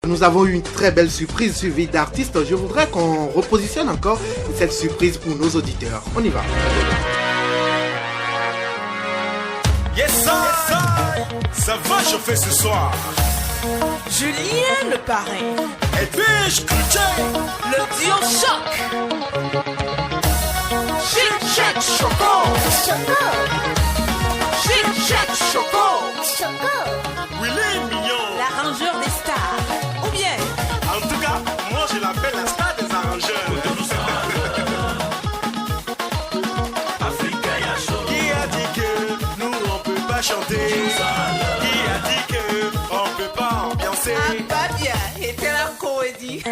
Nous avons eu une très belle surprise suivie d'artistes. Je voudrais qu'on repositionne encore cette surprise pour nos auditeurs. On y va. Yes, sir. Ça va chauffer ce soir. Julien le parrain. Edwige Cloutier. Le duo choc. Chic Chac Choco. Chic Chac Choco. Willy Mignon. L'arrangeur des stars. Ou bien En tout cas, moi je l'appelle la star des arrangeurs. Qui a dit que nous on peut pas chanter? Qui a dit que on peut pas ambiancer? ah, pas bien. Et t'es la comédie.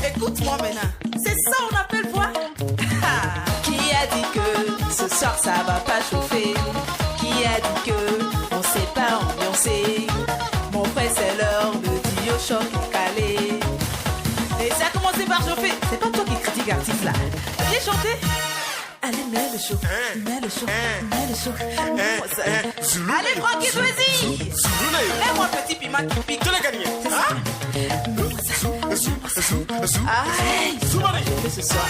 Écoute-moi maintenant. C'est ça on appelle voix. Qui a dit que ce soir ça va pas chauffer? Qui a dit que on sait pas ambiancer? Mon frère c'est l'heure, le duo choc est calé. Et ça a commencé par chauffer. C'est pas toi qui critique l'artiste là. Viens chanter. Allez, mets le chaud. Mets le chaud. Mets le chaud. Mets-moi ça. Zulu. Allez, Francky, vas-y. Zulu. Mets-moi petit piment qui pique. Tu l'as gagné. Mets-moi ça. Aïe. Soumari. Ce soir.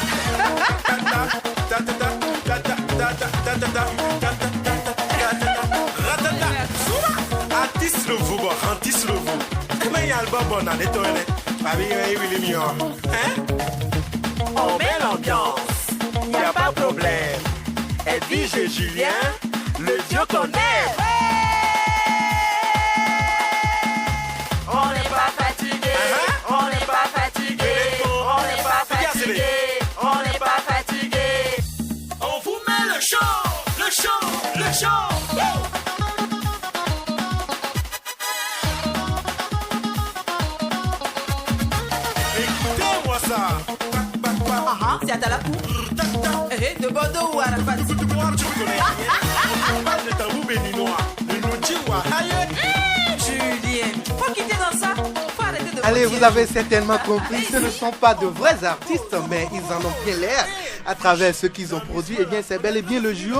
Artiste le vous, artiste le vous. Comment il y a le bon bon en étoilé? Paris, Willy Mignon. Hein? On met l'ambiance. Y a pas de problème. Edwige et Julien, le duo qu'on aime. On n'est pas fatigué. On n'est pas fatigué. On n'est pas fatigué. On n'est pas fatigué. On vous met le show, le show, le show. Écoutez-moi ça. C'est à ta la cour. De Bordeaux ou à la Tu connais rien. On parle de tambour béninois, de Nodjiwa. Julien, faut quitter dans ça. Faut arrêter de Allez, mentir. vous avez certainement compris, ce ne sont pas de vrais artistes, mais ils en ont bien l'air à travers ce qu'ils ont produit. Eh bien, c'est bel et bien le duo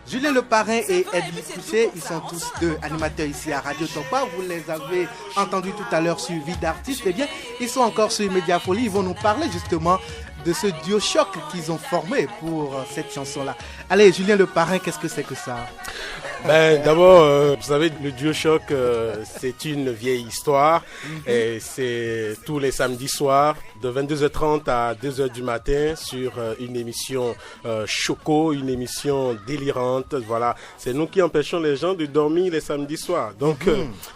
Julien le Parrain et Edwige Cloutier. Ils sont tous deux animateurs ici à Radio Topa. Vous les avez entendus tout à l'heure sur Vie d'artiste. Eh bien, ils sont encore sur Mediafolie. Ils vont nous parler justement de ce duo choc qu'ils ont formé pour cette chanson-là. Allez, Julien le Parrain, qu'est-ce que c'est que ça? Ben, d'abord, vous savez, le duo choc, c'est une vieille histoire. Et c'est tous les samedis soirs, de 22h30 à 2h du matin, sur une émission Choco, une émission délirante. Voilà, c'est nous qui empêchons les gens de dormir les samedis soirs. Donc,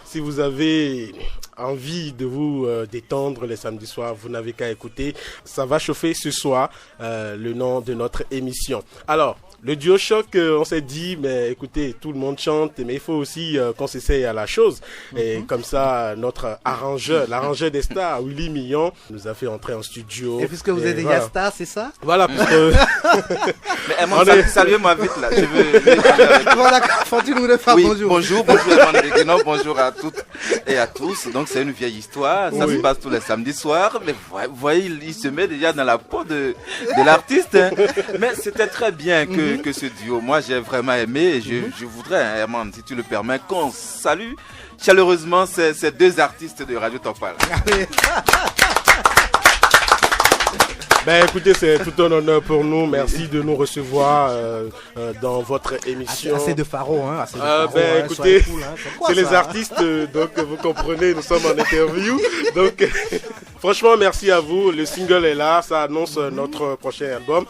si vous avez envie de vous détendre les samedis soirs, vous n'avez qu'à écouter. Ça va chauffer ce soir, le nom de notre émission. Alors, le duo choc, on s'est dit, mais écoutez, tout le monde chante, mais il faut aussi qu'on s'essaye à la chose. Et comme ça, notre arrangeur, l'arrangeur des stars, Willy Mignon, nous a fait entrer en studio. Et puisque vous êtes déjà voilà. star, c'est ça? Voilà, puisque... Mais Edmond, saluez-moi vite là. Je veux. Voilà, faut-il nous le faire? Oui, Bonjour. bonjour Edmond Reguenon, bonjour à toutes et à tous. Donc c'est une vieille histoire, ça Oui. se passe tous les samedis soirs. Mais vous voyez, il se met déjà dans la peau de l'artiste. Hein. Mais c'était très bien que ce duo. Moi j'ai vraiment aimé et je voudrais, hein, Edmond, si tu le permets, qu'on salue chaleureusement ces deux artistes de Radio Topal. Ben écoutez, c'est tout un honneur pour nous. Merci de nous recevoir dans votre émission. Assez de pharo, hein. Assez de pharo, Ben hein, écoutez, soyez cool, hein. C'est quoi, c'est les ça? artistes, donc vous comprenez, nous sommes en interview. Donc franchement, merci à vous. Le single est là, ça annonce notre prochain album,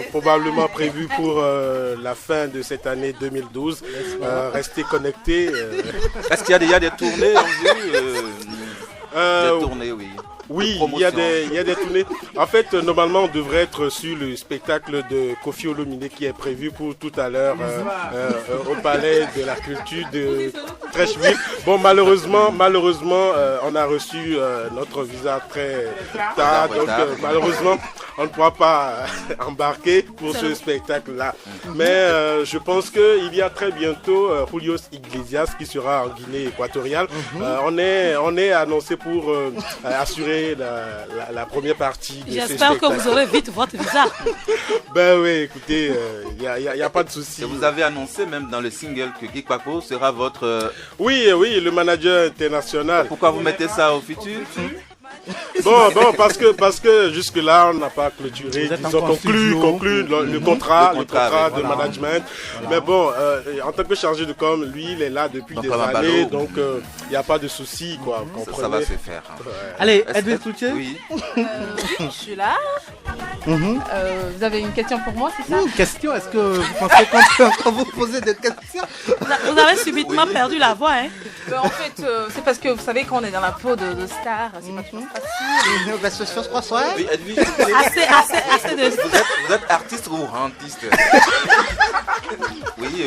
probablement prévu pour la fin de cette année 2012. Restez connectés. Est-ce qu'il y a déjà des tournées en vue Des tournées, oui. Oui, il y a des tournées. En fait, normalement, on devrait être sur le spectacle de Kofi Olomide qui est prévu pour tout à l'heure au Palais de la Culture de Trècheville. Bon, malheureusement, on a reçu notre visa très tard. Donc, malheureusement, on ne pourra pas embarquer pour ce spectacle-là. Mais je pense qu'il y a très bientôt Julius Iglesias qui sera en Guinée équatoriale. On est annoncé pour assurer clôturer la première partie de ce J'espère que vous spectacle. aurez vite votre visa. Ben oui, écoutez, il n'y a pas de souci. Et vous avez annoncé même dans le single que Geek Paco sera votre... Oui, le manager international. Pourquoi vous mettez ça au futur? Bon, parce que jusque-là, on n'a pas clôturé, Vous êtes disons, encore en studio. conclu le contrat Le de contrat, oui, management. Mais bon, en tant que chargé de com, lui, il est là depuis Donc, des comme un années, ballot. donc il n'y a pas de souci, quoi. Ça va se faire. hein. Allez, Est-ce- Edwige Cloutier. Oui. Je suis là. Vous avez une question pour moi, c'est ça? Question, est-ce que vous pensez qu'on peut encore vous poser des questions? Vous avez subitement perdu la voix, hein? En fait, c'est parce que vous savez qu'on est dans la peau de star, c'est pas toujours facile. Oui, Edwige, Assez de... vous êtes artiste ou rentiste? Oui,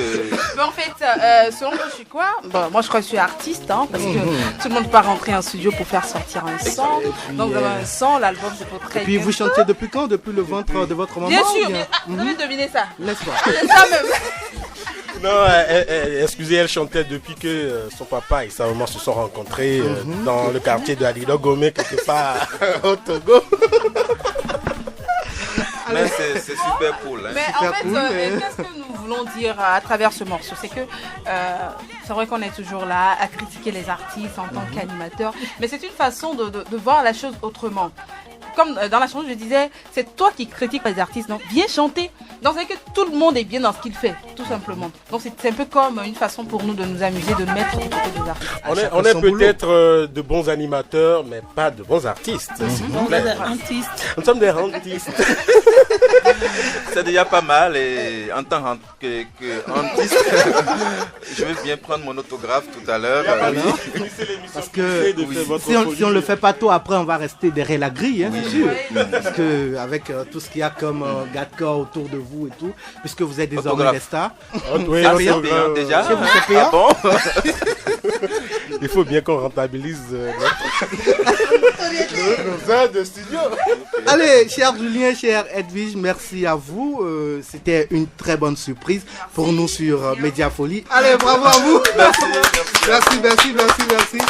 Mais en fait, selon moi, je suis quoi? Bon, moi, je crois que je suis artiste, hein, parce que tout le monde peut pas rentrer en studio pour faire sortir un son. Donc, vous avez un son, l'album, c'est pour très Et puis bien. vous chantez depuis quand? Depuis le ventre de votre maman? Bien ou sûr, bien? mais vous avez deviné ça. Laisse-moi. C'est ça même. Non, excusez, elle chantait depuis que son papa et sa maman se sont rencontrés dans le quartier de Alido Gomé, quelque part au Togo. mais c'est super cool. Hein. Mais Super en fait, cool, mais- qu'est-ce que nous voulons dire à travers ce morceau? C'est que c'est vrai qu'on est toujours là à critiquer les artistes en tant qu'animateurs, mais c'est une façon de voir la chose autrement. Comme dans la chanson, je disais, c'est toi qui critiques les artistes, non? Viens chanter. Donc c'est que tout le monde est bien dans ce qu'il fait, tout simplement. Donc c'est un peu comme une façon pour nous de nous amuser, de nous mettre du côté des artistes. On chacun est son peut-être de bons animateurs, mais pas de bons artistes, s'il vous plaît. Nous sommes des rentistes. C'est déjà pas mal et en tant que rentiste, je vais bien prendre mon autographe tout à l'heure. Parce que si on le fait pas tôt, après on va rester derrière la grille, hein, c'est sûr. Parce que avec tout ce qu'il y a comme gadcore autour de vous et tout, puisque vous êtes désormais Autographe. des stars. Oui, Ça, c'est c'est payant, payant déjà. Chez vous, c'est payant. Ah bon? il faut bien qu'on rentabilise nos heures de studio. Allez, cher Julien, cher Edwige, merci à vous. C'était une très bonne surprise pour nous sur Média Folie. Allez, bravo à vous. Merci. Merci.